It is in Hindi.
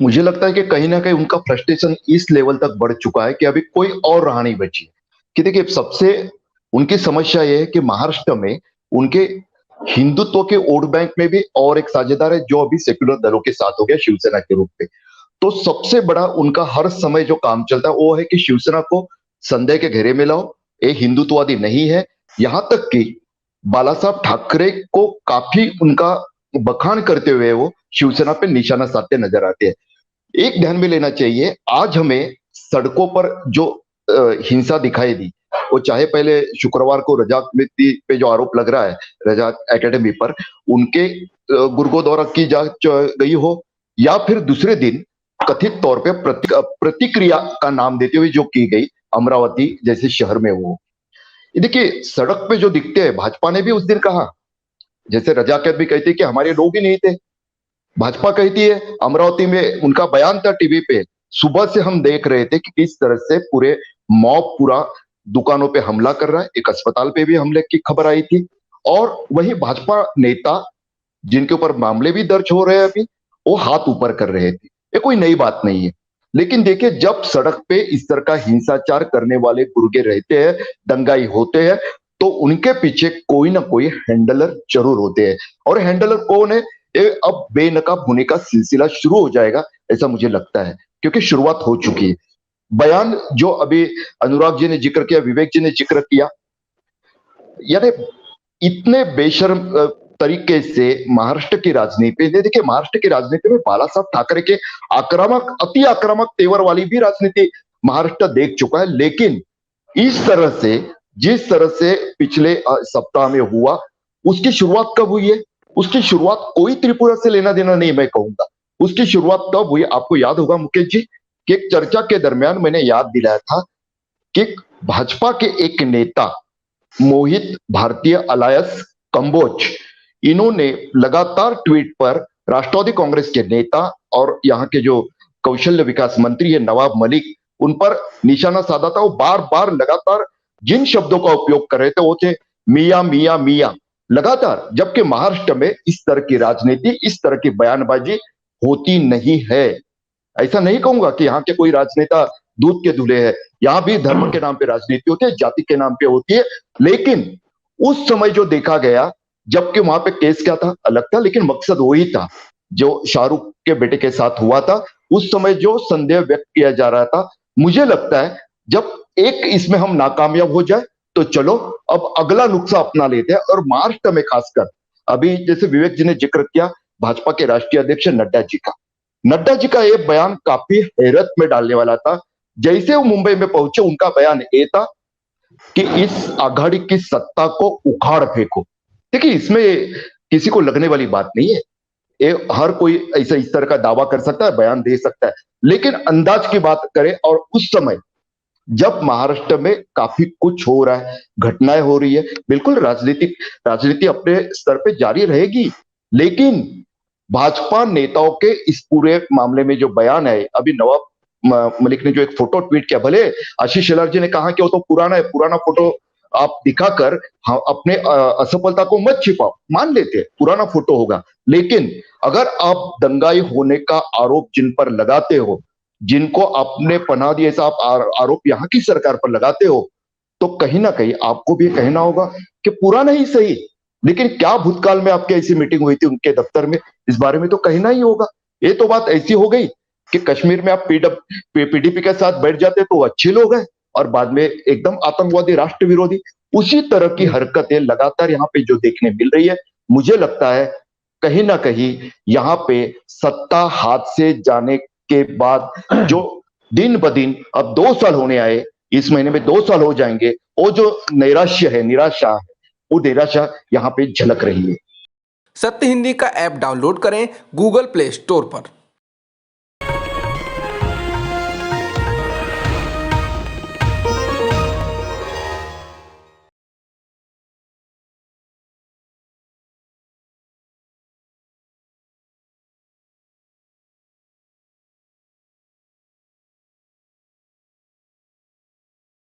मुझे लगता है कि कहीं न कहीं उनका फ्रस्ट्रेशन इस लेवल तक बढ़ चुका है कि अभी कोई और राह नहीं बची है। कि देखिए सबसे उनकी समस्या ये है कि महाराष्ट्र में उनके हिंदुत्व के वोट बैंक में भी और एक साझेदार है जो अभी सेक्युलर दलों के साथ हो गया शिवसेना के रूप में। तो सबसे बड़ा उनका हर समय जो काम चलता है वो है कि शिवसेना को संदेह के घेरे में लाओ, ये हिंदुत्ववादी नहीं है। यहां तक कि बाला साहब ठाकरे को काफी उनका बखान करते हुए वो शिवसेना पे निशाना साधते नजर आते हैं। एक ध्यान में लेना चाहिए, आज हमें सड़कों पर जो हिंसा दिखाई दी, वो चाहे पहले शुक्रवार को रजाक पे जो आरोप लग रहा है रजाक एकेडमी पर, उनके गुर्गों द्वारा की जा गई हो, या फिर दूसरे दिन कथित तौर पे प्रतिक्रिया का नाम देते हुए जो की गई अमरावती जैसे शहर में वो। ये देखिए सड़क पे जो दिखते हैं, भाजपा ने भी उस दिन कहा, जैसे रजाकत भी कहती है कि हमारे लोग ही नहीं थे। भाजपा कहती है, अमरावती में उनका बयान था टीवी पे, सुबह से हम देख रहे थे कि किस तरह से पूरे मॉब पूरा दुकानों पे हमला कर रहा है। एक अस्पताल पे भी हमले की खबर आई थी। और वही भाजपा नेता जिनके ऊपर मामले भी दर्ज हो रहे हैं अभी, वो हाथ ऊपर कर रहे थे। ये कोई नई बात नहीं है। लेकिन देखिए जब सड़क पे इस तरह का हिंसाचार करने वाले गुर्गे रहते हैं, दंगाई होते हैं, तो उनके पीछे कोई ना कोई हैंडलर जरूर होते हैं। और हैंडलर कौन है, ये अब बेनकाब होने का सिलसिला शुरू हो जाएगा, ऐसा मुझे लगता है, क्योंकि शुरुआत हो चुकी है। बयान जो अभी अनुराग जी ने जिक्र किया, विवेक जी ने जिक्र किया, यानी इतने बेशर्म तरीके से महाराष्ट्र की राजनीति, देखिए महाराष्ट्र की राजनीति में बाला साहब ठाकरे के आक्रामक, अति आक्रामक तेवर वाली भी राजनीति महाराष्ट्र देख चुका है। लेकिन इस तरह से, जिस तरह से पिछले सप्ताह में हुआ, उसकी शुरुआत कब हुई है? उसकी शुरुआत कोई त्रिपुरा से लेना देना नहीं, मैं कहूंगा। उसकी शुरुआत कब हुई आपको याद होगा मुकेश जी, कि एक चर्चा के दरमियान मैंने याद दिलाया था कि भाजपा के एक नेता मोहित भारतीय अलायंस कंबोज, इन्होंने लगातार ट्वीट पर राष्ट्रवादी कांग्रेस के नेता और यहाँ के जो कौशल्य विकास मंत्री है नवाब मलिक, उन पर निशाना साधा था। वो बार बार लगातार जिन शब्दों का उपयोग कर रहे थे वो थे मिया मिया मिया, लगातार। जबकि महाराष्ट्र में इस तरह की राजनीति, इस तरह की बयानबाजी होती नहीं है। ऐसा नहीं कहूंगा कि यहाँ के कोई राजनेता दूध के धुले हैं, यहाँ भी धर्म के नाम पे राजनीति होती है, जाति के नाम पे होती है। लेकिन उस समय जो देखा गया, जबकि वहां पे केस क्या था अलग था, लेकिन मकसद वही था जो शाहरुख के बेटे के साथ हुआ था। उस समय जो संदेह व्यक्त किया जा रहा था, मुझे लगता है जब एक इसमें हम नाकामयाब हो जाए तो चलो अब अगला नुस्खा अपना लेते हैं। और महाराष्ट्र में खासकर अभी जैसे विवेक जी ने जिक्र किया भाजपा के राष्ट्रीय अध्यक्ष नड्डा जी का ये बयान काफी हैरत में डालने वाला था। जैसे वो मुंबई में पहुंचे, उनका बयान ये था कि इस आघाड़ी की सत्ता को उखाड़ फेंको। देखिए इसमें किसी को लगने वाली बात नहीं है, ये हर कोई ऐसा इस तरह का दावा कर सकता है, बयान दे सकता है। लेकिन अंदाज की बात करें, और उस समय जब महाराष्ट्र में काफी कुछ हो रहा है, घटनाएं हो रही है, बिल्कुल राजनीति अपने स्तर पे जारी रहेगी। लेकिन भाजपा नेताओं के इस पूरे मामले में जो बयान है, अभी नवाब मलिक ने जो एक फोटो ट्वीट किया, भले आशीष शेलार जी ने कहा कि वो तो पुराना है, पुराना फोटो आप दिखाकर हाँ, अपने असफलता को मत छिपाओ, मान लेते हैं पुराना फोटो होगा। लेकिन अगर आप दंगाई होने का आरोप जिन पर लगाते हो, जिनको आपने पनाह दी, ऐसा आप आरोप यहाँ की सरकार पर लगाते हो, तो कहीं ना कहीं आपको भी कहना होगा कि पुराना ही सही, लेकिन क्या भूतकाल में आपकी ऐसी मीटिंग हुई थी उनके दफ्तर में, इस बारे में तो कहना ही होगा। ये तो बात ऐसी हो गई कि कश्मीर में आप पीडीपी के साथ बैठ जाते तो अच्छे लोग हैं, और बाद में एकदम आतंकवादी, राष्ट्र विरोधी। उसी तरह की हरकतें लगातार यहाँ पे जो देखने मिल रही है, मुझे लगता है कहीं ना कहीं यहाँ पे सत्ता हाथ से जाने के बाद जो दिन ब दिन अब 2 साल होने आए, इस महीने में 2 साल हो जाएंगे, वो जो नैराश्य है, निराशा है, वो निराशा यहाँ पे झलक रही है। सत्य हिंदी का ऐप डाउनलोड करें गूगल प्ले स्टोर पर।